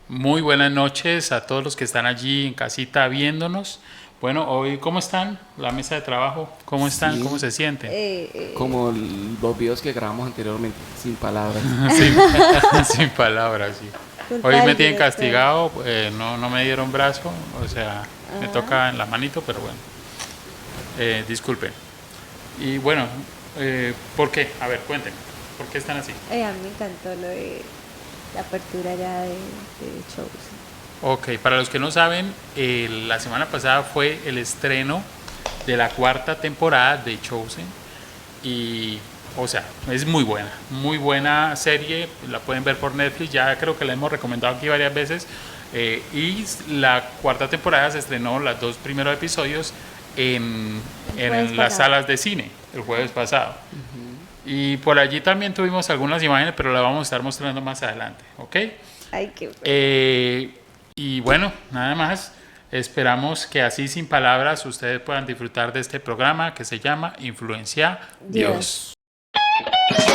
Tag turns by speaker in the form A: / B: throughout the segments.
A: Muy buenas noches a todos los que están allí en casita viéndonos. Bueno, hoy, ¿cómo están? La mesa de trabajo, ¿cómo están? ¿Cómo
B: Sí,
A: se sienten?
B: como los videos que grabamos anteriormente, sin palabras.
A: Sin, sin palabras, sí. Hoy
C: Culpa
A: me
C: del
A: tienen
C: director.
A: castigado, no me dieron brazo, o sea, me
C: Ah,
A: toca en la manito, pero bueno, disculpen. Y bueno, ¿por qué? A ver, cuéntenme, ¿por qué están así?
C: a mí me encantó lo de la apertura ya de shows.
A: Ok, para los que no saben, la semana pasada fue el estreno de la cuarta temporada de Chosen y, o sea, es muy buena serie, la pueden ver por Netflix, ya creo que la hemos recomendado aquí varias veces y la cuarta temporada se estrenó los dos primeros episodios en,
C: El jueves
A: en las
C: pasado.
A: salas de cine el jueves pasado.
B: Ujú.
A: Y por allí también tuvimos algunas imágenes, pero las vamos a estar mostrando más adelante, ¿ok?
C: Ay, qué feo.
A: Y bueno, nada más. Esperamos que así sin palabras ustedes puedan disfrutar de este programa que se llama Influencia Dios.
C: Dios.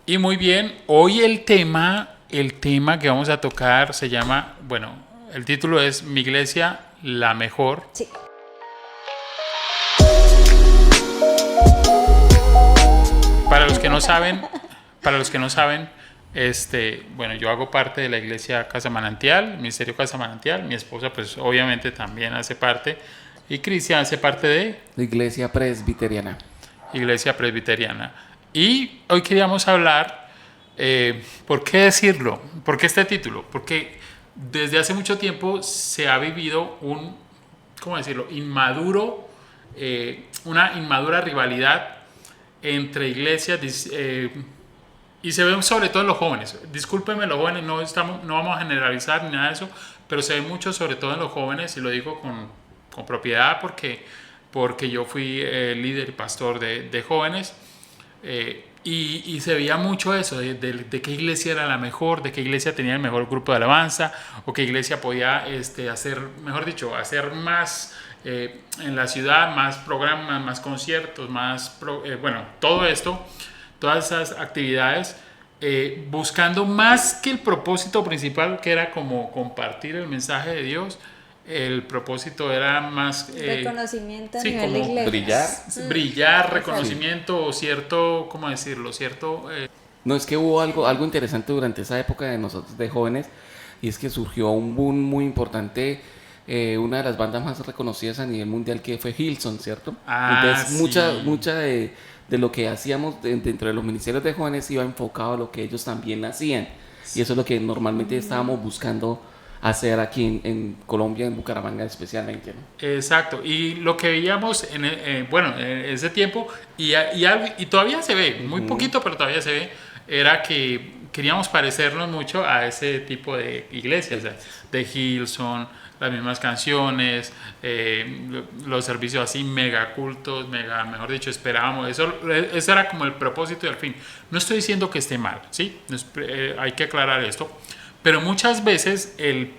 A: Y muy bien, hoy el tema que vamos a tocar se llama, bueno, el título es Mi iglesia, la mejor.
C: Sí.
A: Para los que no saben, para los que no saben, bueno, yo hago parte de la iglesia Casa Manantial, Ministerio Casa Manantial. Mi esposa, pues, obviamente también hace parte. Y Cristian hace parte de
B: La iglesia presbiteriana.
A: Iglesia Presbiteriana. Y hoy queríamos hablar, ¿por qué decirlo? ¿Por qué este título? Porque desde hace mucho tiempo se ha vivido ¿cómo decirlo? Una inmadura rivalidad entre iglesias y se ve sobre todo en los jóvenes. Discúlpenme los jóvenes, no vamos a generalizar ni nada de eso, pero se ve mucho sobre todo en los jóvenes y lo digo con propiedad porque yo fui líder y pastor de jóvenes y se veía mucho eso, de qué iglesia era la mejor, de qué iglesia tenía el mejor grupo de alabanza, o qué iglesia podía hacer, mejor dicho, hacer más en la ciudad, más programas, más conciertos, bueno, todo esto, todas esas actividades, buscando más que el propósito principal, que era como compartir el mensaje de Dios. El propósito era más,
C: Reconocimiento a
A: sí,
C: nivel de
A: como
B: Brillar.
C: iglesias.
A: brillar,
C: Exacto.
B: Sí.
A: reconocimiento o cierto, ¿cómo decirlo? Cierto,
B: No, es que hubo algo interesante durante esa época de nosotros de jóvenes, y es que surgió un boom muy importante, una de las bandas más reconocidas a nivel mundial, que fue Hillsong, ¿cierto? Entonces
A: sí,
B: mucha de lo que hacíamos dentro de los ministerios de jóvenes iba enfocado a lo que ellos también hacían, y eso es lo que normalmente estábamos buscando hacer aquí en Colombia, en Bucaramanga especialmente, ¿no?
A: exacto. Y lo que veíamos bueno, en ese tiempo, y todavía se ve, muy
B: Ujú.
A: poquito, pero todavía se ve, era que queríamos parecernos mucho a ese tipo de iglesias, o sea, de Hillsong, las mismas canciones, los servicios así mega cultos, mega, mejor dicho, esperábamos. Eso era como el propósito y el fin. No estoy diciendo que esté mal, ¿sí? Hay que aclarar esto. Pero muchas veces el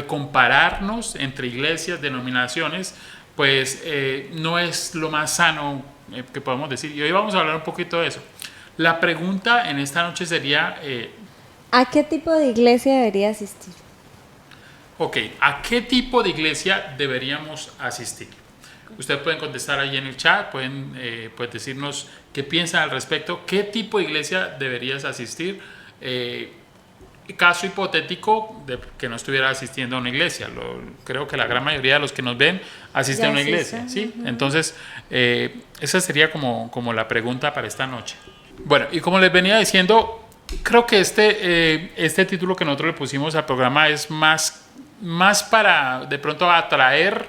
A: compararnos entre iglesias, denominaciones, pues no es lo más sano que podemos decir. Y hoy vamos a hablar un poquito de eso. La pregunta en esta noche sería,
C: ¿A qué tipo de iglesia debería asistir?
A: ok, ¿a qué tipo de iglesia deberíamos asistir? Ustedes pueden contestar ahí en el chat, pueden pues decirnos qué piensan al respecto, qué tipo de iglesia deberías asistir. Caso hipotético de que no estuviera asistiendo a una iglesia. Creo que la gran mayoría de los que nos ven asisten a
C: Ya
A: una
C: asiste.
A: iglesia, ¿sí? Entonces, esa sería como la pregunta para esta noche. Bueno, y como les venía diciendo, creo que este título que nosotros le pusimos al programa es más para de pronto atraer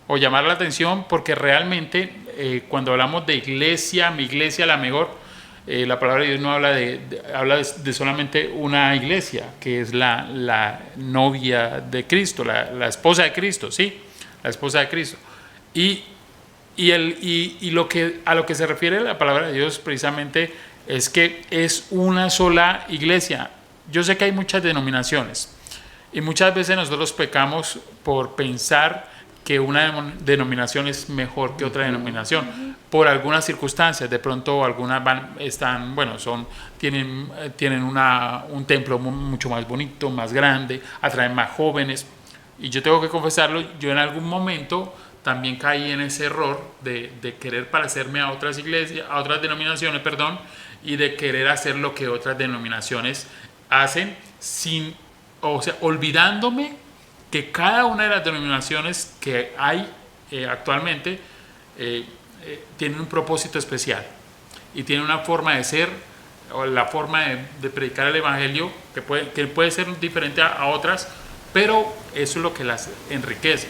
A: o llamar la atención, porque realmente cuando hablamos de iglesia, mi iglesia la mejor, la palabra de Dios no habla de solamente una iglesia, que es la novia de Cristo, la esposa de Cristo, ¿sí? La esposa de Cristo. Y, a lo que se refiere la palabra de Dios precisamente es que es una sola iglesia. Yo sé que hay muchas denominaciones, Y muchas veces nosotros pecamos por pensar que una denominación es mejor que otra denominación por algunas circunstancias. De pronto algunas tienen un templo mucho más bonito, más grande, atraen más jóvenes. Y yo tengo que confesarlo, yo en algún momento también caí en ese error de querer parecerme a otras iglesias, a otras denominaciones, perdón, y de querer hacer lo que otras denominaciones hacen olvidándome que cada una de las denominaciones que hay actualmente tiene un propósito especial y tiene una forma de ser o la forma de predicar el evangelio que puede ser diferente a otras, pero eso es lo que las enriquece.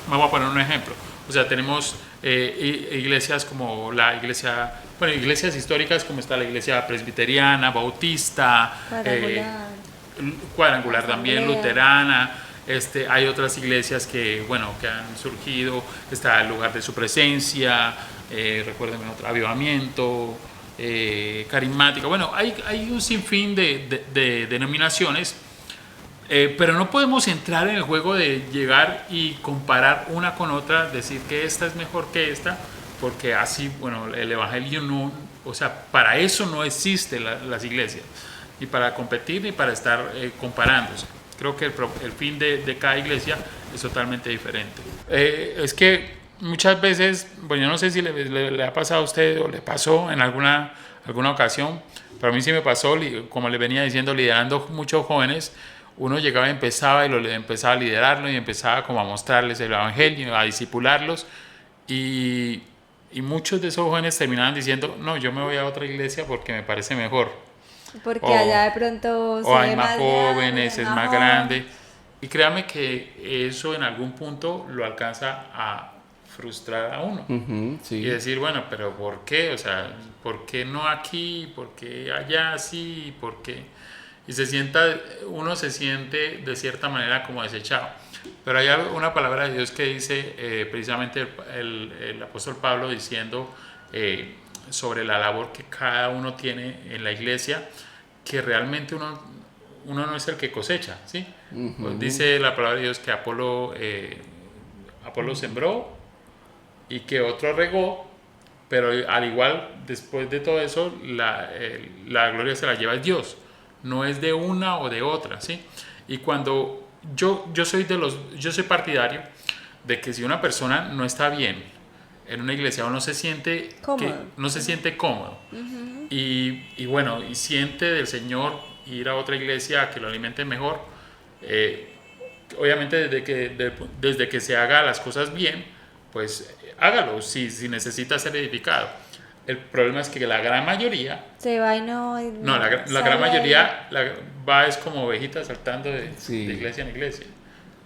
A: Vamos a poner un ejemplo. O sea, tenemos iglesias como iglesias históricas como está la iglesia presbiteriana, bautista, cuadrangular también, luterana. Hay otras iglesias que han surgido. Está el lugar de su presencia, recuérdenme otro, avivamiento, carismática. Bueno, hay un sinfín de denominaciones. Pero no podemos entrar en el juego de llegar y comparar una con otra, decir que esta es mejor que esta, porque así, el evangelio no, o sea, para eso no existen las iglesias, ni para competir ni para estar comparándose. Creo que el fin de cada iglesia es totalmente diferente. Es que muchas veces, yo no sé si le ha pasado a usted o le pasó en alguna ocasión, pero a mí sí me pasó, como le venía diciendo, liderando muchos jóvenes. Uno llegaba y empezaba a liderarlo y empezaba como a mostrarles el evangelio, a discipularlos, y muchos de esos jóvenes terminaban diciendo, no, yo me voy a otra iglesia porque me parece mejor.
C: Porque allá de pronto
A: o hay más jóvenes, es más grande. Y créame que eso en algún punto lo alcanza a frustrar a uno.
B: Sí.
A: Y decir, bueno, pero ¿por qué? O sea, ¿por qué no aquí? ¿Por qué allá sí? ¿Por qué? Y uno se siente de cierta manera como desechado. Pero hay una palabra de Dios que dice precisamente el apóstol Pablo diciendo sobre la labor que cada uno tiene en la iglesia, que realmente uno no es el que cosecha, ¿sí? Pues dice la palabra de Dios que Apolo sembró y que otro regó, pero al igual, después de todo eso, la gloria se la lleva el Dios. No es de una o de otra, ¿sí? Y cuando yo soy partidario de que si una persona no está bien en una iglesia o no se siente cómodo y siente del Señor ir a otra iglesia a que lo alimente mejor, obviamente desde que se haga las cosas bien, pues hágalo si necesita ser edificado. El problema es que la gran mayoría
C: se va y
A: la gran mayoría va es como ovejita saltando de iglesia en iglesia.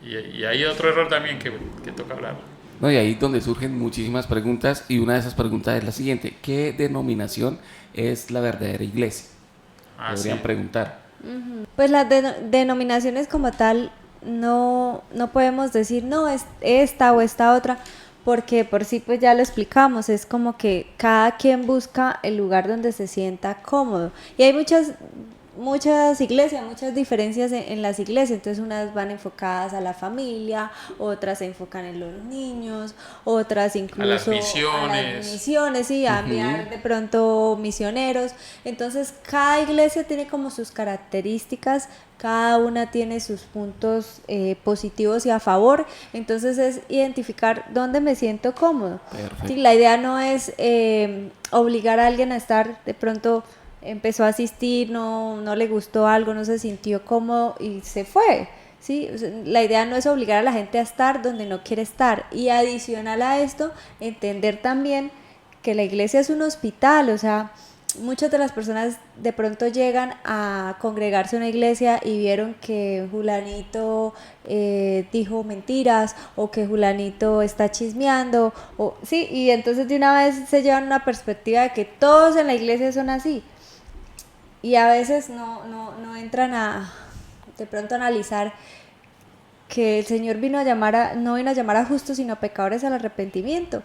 A: Y hay otro error también que toca hablar.
B: No, y ahí es donde surgen muchísimas preguntas, y una de esas preguntas es la siguiente: ¿qué denominación es la verdadera iglesia? Podrían preguntar.
C: Pues las denominaciones como tal no podemos decir no es esta o esta otra, porque por sí pues ya lo explicamos, es como que cada quien busca el lugar donde se sienta cómodo, y hay muchas iglesias, muchas diferencias en las iglesias. Entonces unas van enfocadas a la familia, otras se enfocan en los niños, otras incluso
A: a las misiones,
C: sí, a enviar de pronto misioneros. Entonces cada iglesia tiene como sus características, cada una tiene sus puntos positivos y a favor. Entonces es identificar dónde me siento cómodo. Sí, la idea no es obligar a alguien a estar, de pronto empezó a asistir, no le gustó algo, no se sintió cómodo y se fue, ¿sí? O sea, la idea no es obligar a la gente a estar donde no quiere estar. Y adicional a esto, entender también que la iglesia es un hospital. O sea, muchas de las personas de pronto llegan a congregarse a una iglesia y vieron que Julanito dijo mentiras, o que Julanito está chismeando, sí, y entonces de una vez se llevan una perspectiva de que todos en la iglesia son así. Y a veces no entran a de pronto analizar que el Señor no vino a llamar a justos, sino a pecadores al arrepentimiento.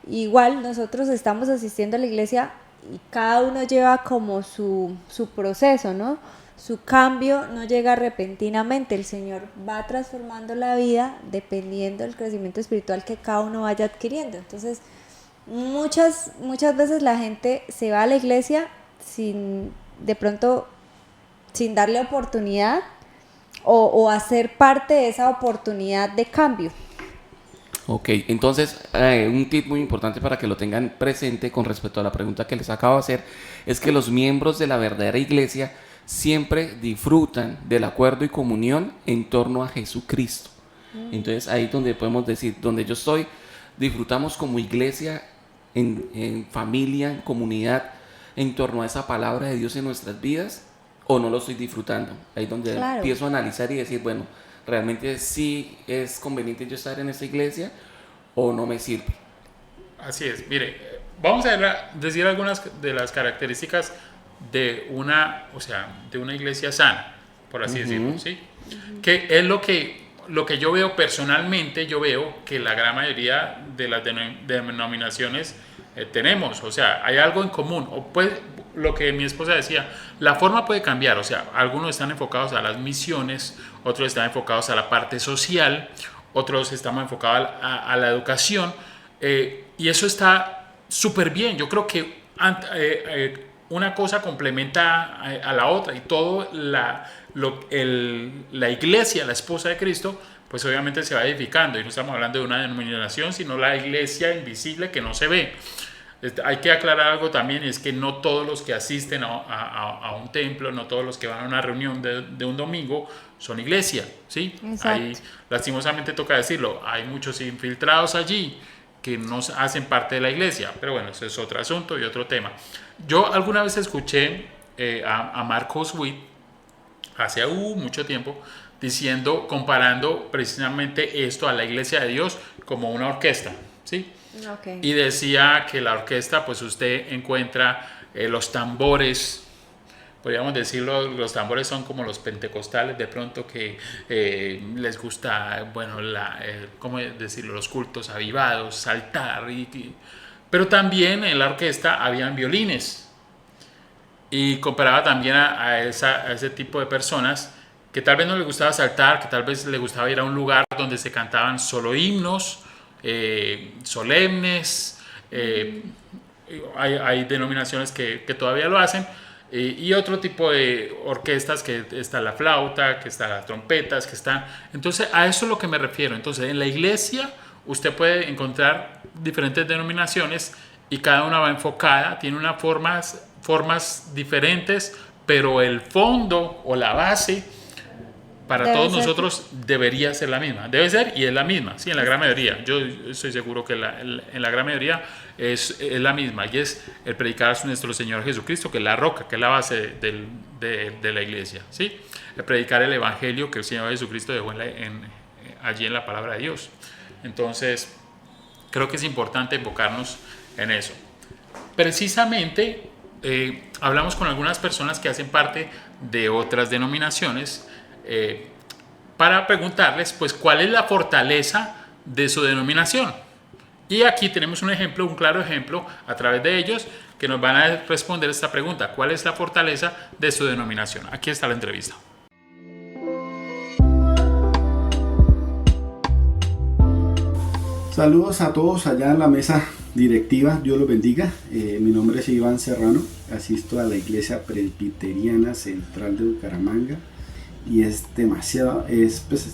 C: Igual nosotros estamos asistiendo a la iglesia y cada uno lleva como su proceso, ¿no? su cambio no llega repentinamente, el Señor va transformando la vida dependiendo del crecimiento espiritual que cada uno vaya adquiriendo. Entonces, muchas veces la gente se va a la iglesia de pronto sin darle oportunidad o hacer parte de esa oportunidad de cambio.
B: Ok, entonces un tip muy importante para que lo tengan presente con respecto a la pregunta que les acabo de hacer es que los miembros de la verdadera iglesia siempre disfrutan del acuerdo y comunión en torno a Jesucristo. Entonces ahí es donde podemos decir, donde yo estoy, disfrutamos como iglesia, en familia, en comunidad, en torno a esa palabra de Dios en nuestras vidas, o no lo estoy disfrutando. Ahí es donde empiezo a analizar y decir, bueno, realmente sí es conveniente yo estar en esta iglesia o no me sirve.
A: Así es, mire, vamos a decir algunas de las características de una iglesia sana, por así decirlo, ¿sí? Que es lo que yo veo personalmente. Yo veo que la gran mayoría de las denominaciones tenemos, o sea, hay algo en común, o pues lo que mi esposa decía, la forma puede cambiar, o sea, algunos están enfocados a las misiones, otros están enfocados a la parte social, otros estamos enfocados a la educación, y eso está súper bien. Yo creo que una cosa complementa a la otra, y todo la iglesia, la esposa de Cristo, pues obviamente se va edificando, y no estamos hablando de una denominación, sino la iglesia invisible que no se ve. Hay que aclarar algo también, y es que no todos los que asisten a un templo, no todos los que van a una reunión de un domingo son iglesia, ¿sí? Hay, lastimosamente toca decirlo, hay muchos infiltrados allí que no hacen parte de la iglesia, pero bueno, eso es otro asunto y otro tema. Yo alguna vez escuché a Marcos Witt, hace mucho tiempo, comparando precisamente esto a la iglesia de Dios como una orquesta, ¿sí? Okay. Y decía que la orquesta, pues usted encuentra los tambores, podríamos decirlo, los tambores son como los pentecostales de pronto, que les gusta, bueno, ¿cómo decirlo?, los cultos avivados, saltar, pero también en la orquesta habían violines, y comparaba también a ese tipo de personas que tal vez no les gustaba saltar, que tal vez les gustaba ir a un lugar donde se cantaban solo himnos solemnes. Hay denominaciones que todavía lo hacen, y otro tipo de orquestas, que está la flauta, que están las trompetas, que están... Entonces a eso es lo que me refiero. Entonces en la iglesia usted puede encontrar diferentes denominaciones, y cada una va enfocada, tiene unas formas diferentes, pero el fondo o la base para todos nosotros debería ser la misma. Debe ser, y es la misma, sí, en la gran mayoría. Yo estoy seguro que en la gran mayoría es la misma, y es el predicar a nuestro Señor Jesucristo, que es la roca, que es la base de la iglesia, ¿sí? El predicar el evangelio que el Señor Jesucristo dejó allí en la palabra de Dios. Entonces, creo que es importante enfocarnos en eso. Precisamente, hablamos con algunas personas que hacen parte de otras denominaciones, para preguntarles, pues, cuál es la fortaleza de su denominación. Y aquí tenemos un claro ejemplo a través de ellos, que nos van a responder esta pregunta: ¿cuál es la fortaleza de su denominación? Aquí está la entrevista.
D: Saludos a todos allá en la mesa directiva, Dios los bendiga. Mi nombre es Iván Serrano, asisto a la Iglesia Presbiteriana Central de Bucaramanga, y es demasiado,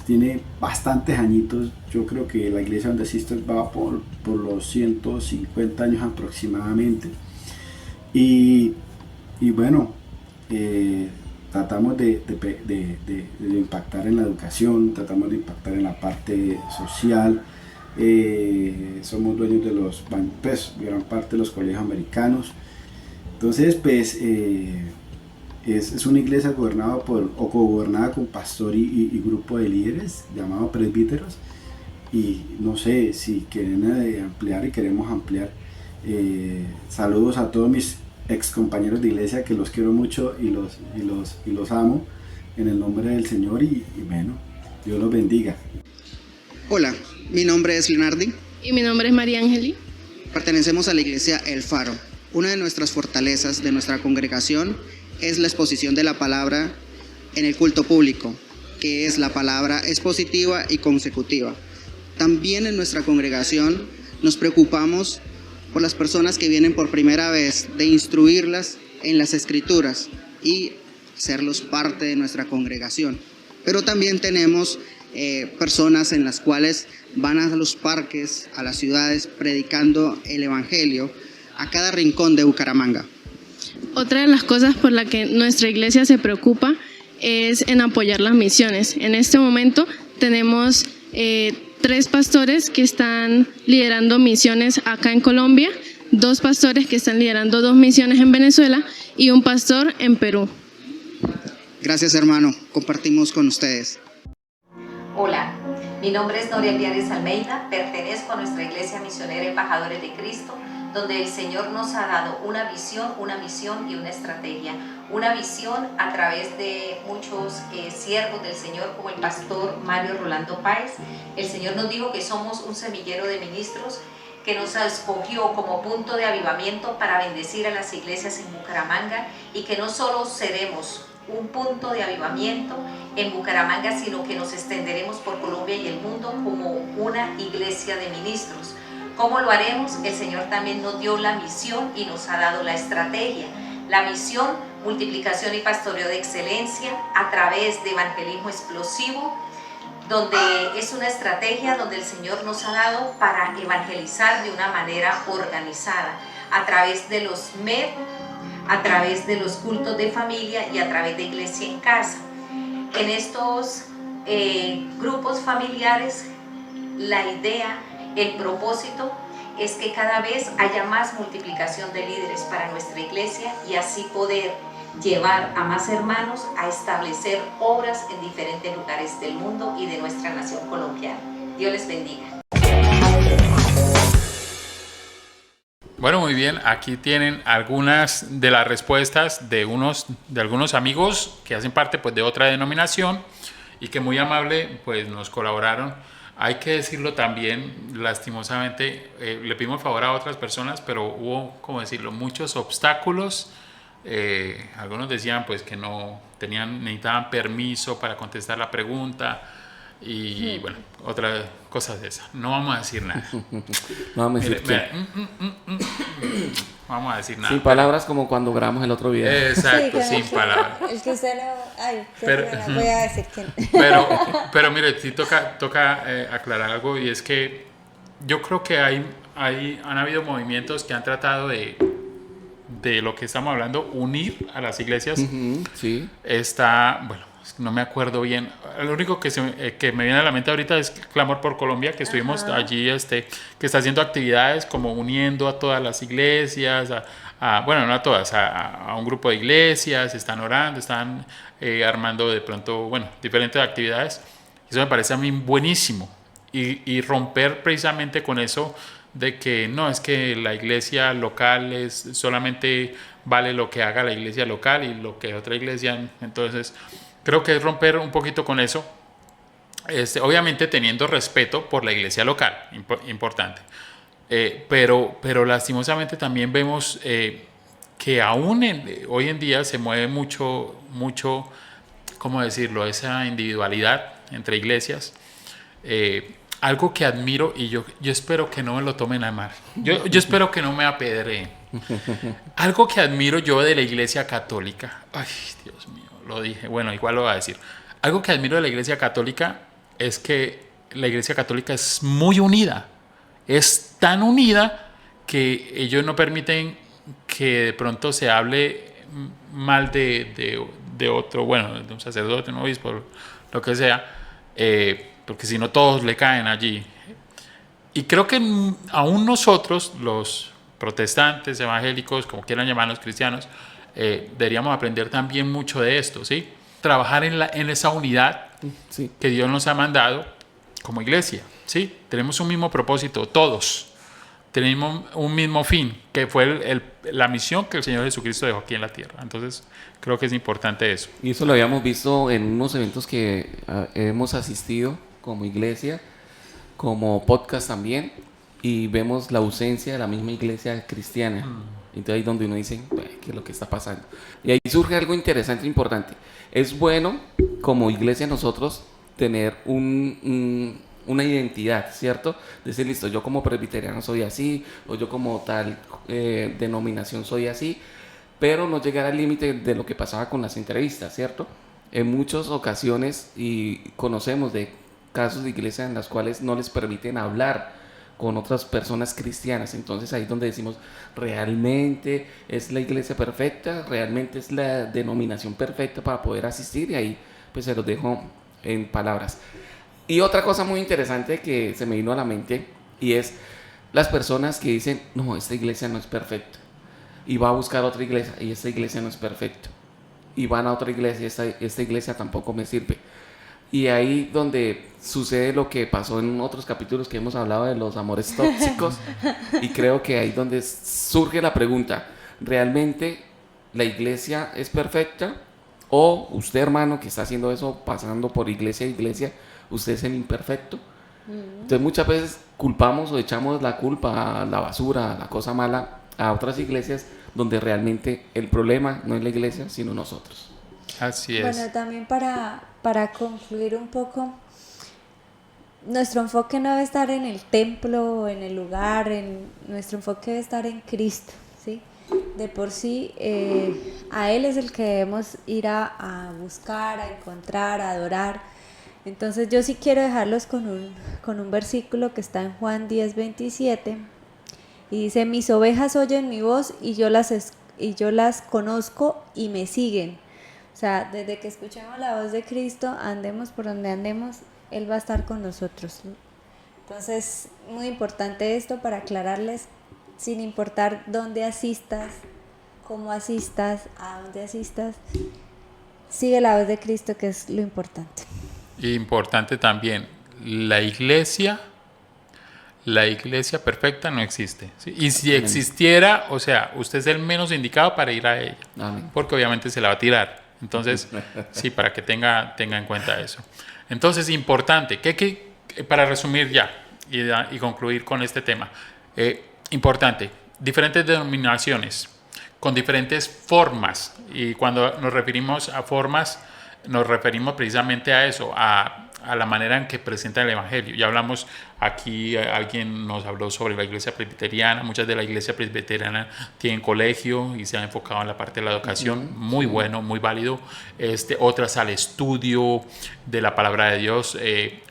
D: tiene bastantes añitos. Yo creo que la iglesia donde asisto va por los 150 años aproximadamente, y bueno, tratamos de impactar en la educación, tratamos de impactar en la parte social. Somos dueños de gran parte de los colegios americanos. Entonces, pues, es una iglesia gobernada con pastor y grupo de líderes llamados presbíteros, y no sé si quieren ampliar, y queremos ampliar. Saludos a todos mis ex compañeros de iglesia, que los quiero mucho y los amo en el nombre del Señor, y bueno, Dios los bendiga.
E: Hola, mi nombre es Leonardi.
F: Y mi nombre es María Ángeli.
E: Pertenecemos a la iglesia El Faro. Una de nuestras fortalezas de nuestra congregación es la exposición de la palabra en el culto público, que es la palabra expositiva y consecutiva. También en nuestra congregación nos preocupamos por las personas que vienen por primera vez, de instruirlas en las escrituras y hacerlos parte de nuestra congregación. Pero también tenemos personas en las cuales van a los parques, a las ciudades, predicando el evangelio a cada rincón de Bucaramanga.
F: Otra de las cosas por la que nuestra iglesia se preocupa es en apoyar las misiones. En este momento tenemos 3 pastores que están liderando misiones acá en Colombia, 2 pastores que están liderando 2 misiones en Venezuela y un pastor en Perú.
E: Gracias, hermano. Compartimos con ustedes.
G: Hola, mi nombre es Noria Eliares Almeida, pertenezco a nuestra Iglesia Misionera Embajadores de Cristo, donde el Señor nos ha dado una visión, una misión y una estrategia. Una visión a través de muchos siervos del Señor, como el pastor Mario Rolando Páez. El Señor nos dijo que somos un semillero de ministros, que nos escogió como punto de avivamiento para bendecir a las iglesias en Bucaramanga, y que no solo seremos un punto de avivamiento en Bucaramanga, sino que nos extenderemos por Colombia y el mundo como una iglesia de ministros. ¿Cómo lo haremos? El Señor también nos dio la misión y nos ha dado la estrategia. La misión, multiplicación y pastoreo de excelencia a través de evangelismo explosivo, donde es una estrategia donde el Señor nos ha dado para evangelizar de una manera organizada, a través de los MED, a través de los cultos de familia y a través de Iglesia en Casa. En estos grupos familiares, la idea, el propósito es que cada vez haya más multiplicación de líderes para nuestra iglesia y así poder llevar a más hermanos a establecer obras en diferentes lugares del mundo y de nuestra nación colombiana. Dios les bendiga.
A: Bueno, muy bien, aquí tienen algunas de las respuestas de algunos amigos que hacen parte pues de otra denominación y que muy amable pues nos colaboraron. Hay que decirlo también, lastimosamente, le pedimos favor a otras personas, pero hubo, como decirlo, muchos obstáculos. Algunos decían pues que necesitaban permiso para contestar la pregunta y bueno, otras cosas de esas. No vamos a decir nada.
B: No vamos a decir
A: vamos a decir nada.
B: Sin palabras, como cuando grabamos el otro video.
A: Exacto,
C: Sí,
A: sin palabras.
C: El que usted no... Ay,
A: Pero-
C: no voy a decir quién.
A: Pero mire, sí toca aclarar algo, y es que yo creo que han habido movimientos que han tratado de lo que estamos hablando, unir a las iglesias.
B: Ujú, sí.
A: Bueno, no me acuerdo bien. Lo único que me viene a la mente ahorita es Clamor por Colombia, que estuvimos allí, que está haciendo actividades como uniendo a todas las iglesias, bueno, no a todas, a un grupo de iglesias, están orando, están armando de pronto, bueno, diferentes actividades. Eso me parece a mí buenísimo. Y romper precisamente con eso de que no, es que la iglesia local solamente vale lo que haga la iglesia local y lo que otra iglesia. Entonces, creo que es romper un poquito con eso. Obviamente teniendo respeto por la iglesia local, importante. Pero lastimosamente también vemos que aún hoy en día se mueve mucho, ¿cómo decirlo?, esa individualidad entre iglesias. Algo que admiro, y yo espero que no me lo tomen a mal, yo espero que no me apedreen. Algo que admiro yo de la iglesia católica, ay, Dios mío, lo dije, bueno, igual lo voy a decir. Algo que admiro de la iglesia católica es que la iglesia católica es muy unida. Es tan unida que ellos no permiten que de pronto se hable mal de otro, bueno, de un sacerdote, un obispo, lo que sea, porque si no todos le caen allí. Y creo que aún nosotros, los protestantes, evangélicos, como quieran llamarnos, cristianos, deberíamos aprender también mucho de esto, ¿sí? Trabajar en esa unidad
B: Sí.
A: que Dios nos ha mandado como iglesia, ¿sí? Tenemos un mismo propósito, todos. Tenemos un mismo fin, que fue la misión que el Señor Jesucristo dejó aquí en la tierra. Entonces, creo que es importante eso.
B: Y eso lo habíamos visto en unos eventos que hemos asistido como iglesia, como podcast también, y vemos la ausencia de la misma iglesia cristiana. Entonces ahí es donde uno dice, "Bueno, qué es lo que está pasando. Y ahí surge algo interesante e importante. Es bueno como iglesia nosotros tener una identidad, ¿cierto? Decir, listo, yo como presbiteriano soy así, o yo como tal denominación soy así, pero no llegar al límite de lo que pasaba con las entrevistas, ¿cierto? En muchas ocasiones, y conocemos de casos de iglesias en las cuales no les permiten hablar con otras personas cristianas. Entonces ahí es donde decimos, ¿realmente es la iglesia perfecta? ¿Realmente es la denominación perfecta para poder asistir? Y ahí pues se los dejo en palabras. Y otra cosa muy interesante que se me vino a la mente, y es las personas que dicen, no, esta iglesia no es perfecta, y va a buscar otra iglesia, y esta iglesia no es perfecta, y van a otra iglesia, y esta iglesia tampoco me sirve. Y ahí donde sucede lo que pasó en otros capítulos que hemos hablado de los amores tóxicos, y creo que ahí donde surge la pregunta, ¿realmente la iglesia es perfecta? O usted, hermano, que está haciendo eso, pasando por iglesia a iglesia, usted es el imperfecto. Entonces muchas veces culpamos o echamos la culpa a la basura, a la cosa mala, a otras iglesias donde realmente el problema no es la iglesia, sino nosotros.
A: Así es.
C: Bueno, también para concluir un poco, nuestro enfoque no debe estar en el templo, en el lugar, nuestro enfoque debe estar en Cristo, ¿sí? De por sí, a Él es el que debemos ir a buscar, a encontrar, a adorar. Entonces yo sí quiero dejarlos con un versículo que está en Juan 10:27, y dice, mis ovejas oyen mi voz y yo las conozco y me siguen. O sea, desde que escuchemos la voz de Cristo, andemos por donde andemos, Él va a estar con nosotros. Entonces, muy importante esto para aclararles, sin importar dónde asistas, cómo asistas, a dónde asistas, sigue la voz de Cristo, que es lo importante.
A: Importante también, la iglesia perfecta no existe, ¿sí? Y si existiera, o sea, usted es el menos indicado para ir a ella. Amén. Porque obviamente se la va a tirar. Entonces, sí, para que tenga en cuenta eso. Entonces, importante, que para resumir ya y concluir con este tema, importante, diferentes denominaciones con diferentes formas, y cuando nos referimos a formas, nos referimos precisamente a eso, a la manera en que presenta el Evangelio. Ya hablamos aquí, alguien nos habló sobre la iglesia presbiteriana. Muchas de la iglesia presbiteriana tienen colegio y se han enfocado en la parte de la educación, muy bueno, muy válido. Otras al estudio de la palabra de Dios,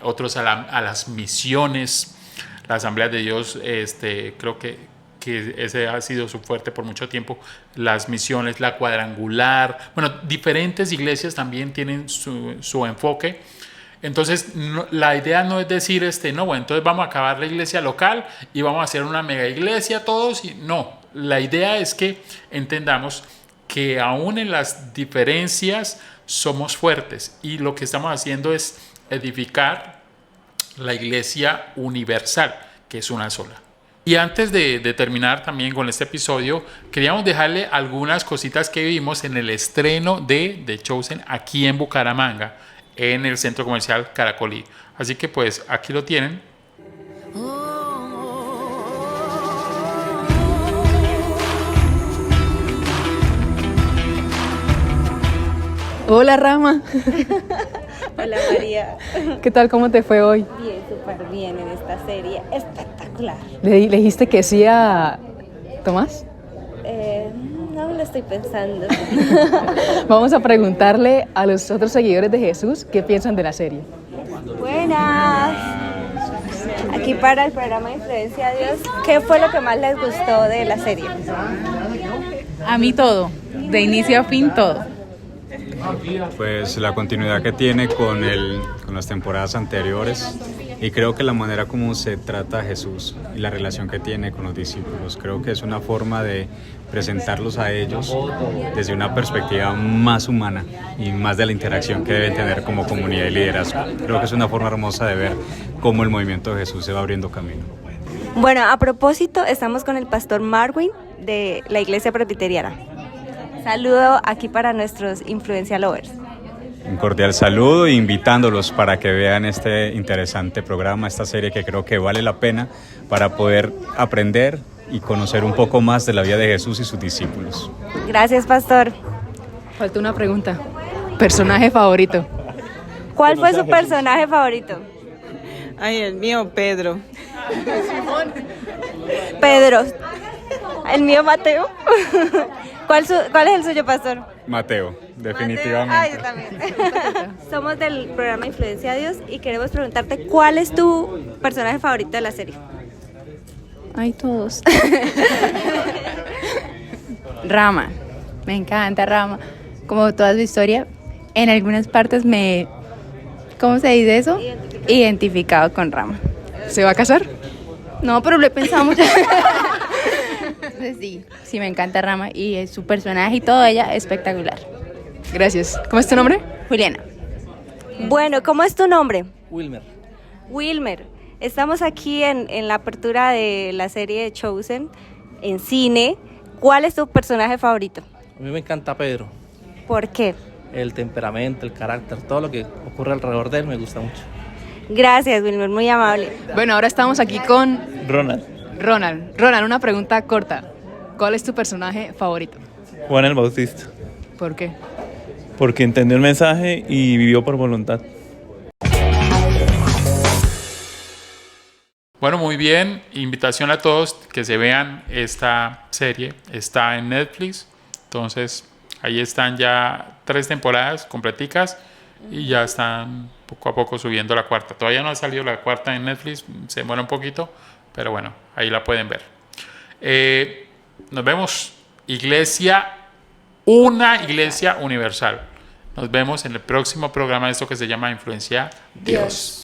A: otros a las misiones. La Asamblea de Dios, creo que ese ha sido su fuerte por mucho tiempo, las misiones, la cuadrangular. Bueno, diferentes iglesias también tienen su enfoque. Entonces, la idea no es decir, no, bueno, entonces vamos a acabar la iglesia local y vamos a hacer una mega iglesia todos. No, la idea es que entendamos que aún en las diferencias somos fuertes, y lo que estamos haciendo es edificar la iglesia universal, que es una sola. Y antes de terminar también con este episodio, queríamos dejarle algunas cositas que vimos en el estreno de The Chosen aquí en Bucaramanga, en el centro comercial Caracolí. Así que pues aquí lo tienen.
H: Hola Rama.
C: Hola María.
H: ¿Qué tal? ¿Cómo te fue hoy?
C: Bien, súper bien en esta serie, espectacular.
H: ¿Le dijiste que sí a Tomás?
C: No lo estoy pensando.
H: Vamos a preguntarle a los otros seguidores de Jesús qué piensan de la serie.
C: Buenas. Aquí para el programa Influencia a Dios, ¿qué fue lo que más les gustó de la serie?
I: A mí todo, de inicio a fin todo.
J: Pues la continuidad que tiene con las temporadas anteriores, y creo que la manera como se trata a Jesús y la relación que tiene con los discípulos, creo que es una forma de presentarlos a ellos desde una perspectiva más humana y más de la interacción que deben tener como comunidad y liderazgo. Creo que es una forma hermosa de ver cómo el movimiento de Jesús se va abriendo camino.
C: Bueno, a propósito, estamos con el pastor Marwin de la Iglesia Presbiteriana. Saludo aquí para nuestros Influencia Lovers.
J: Un cordial saludo, invitándolos para que vean este interesante programa, esta serie que creo que vale la pena para poder aprender y conocer un poco más de la vida de Jesús y sus discípulos.
C: Gracias, pastor.
H: Falta una pregunta. ¿Personaje favorito?
C: ¿Cuál fue su personaje favorito?
K: Ay, el mío, Pedro.
C: Pedro. El mío, Mateo. ¿Cuál es el suyo, pastor?
J: Mateo, definitivamente.
C: Ay, yo también. Somos del programa Influencia a Dios y queremos preguntarte cuál es tu personaje favorito de la serie.
I: Ay, todos. Rama. Me encanta Rama. Como toda su historia, en algunas partes ¿cómo se dice eso? Identificado con Rama.
H: ¿Se va a casar?
I: No, pero lo he pensado mucho. Entonces, sí, me encanta Rama y su personaje y todo ella espectacular.
H: Gracias. ¿Cómo es tu nombre?
I: Juliana.
C: Bueno, ¿cómo es tu nombre?
L: Wilmer.
C: Wilmer. Estamos aquí en la apertura de la serie de Chosen en cine. ¿Cuál es tu personaje favorito?
L: A mí me encanta Pedro.
C: ¿Por qué?
L: El temperamento, el carácter, todo lo que ocurre alrededor de él me gusta mucho.
C: Gracias, Wilmer, muy amable.
H: Bueno, ahora estamos aquí con
M: Ronald.
H: Ronald, una pregunta corta. ¿Cuál es tu personaje favorito?
M: Juan el Bautista.
H: ¿Por qué?
M: Porque entendió el mensaje y vivió por voluntad.
A: Bueno, muy bien. Invitación a todos que se vean esta serie. Está en Netflix. Entonces, ahí están ya 3 temporadas completicas y ya están poco a poco subiendo la 4ª. Todavía no ha salido la 4ª en Netflix. Se demora un poquito, pero bueno, ahí la pueden ver. Nos vemos, iglesia, una iglesia universal. Nos vemos en el próximo programa de esto que se llama Influencia Dios.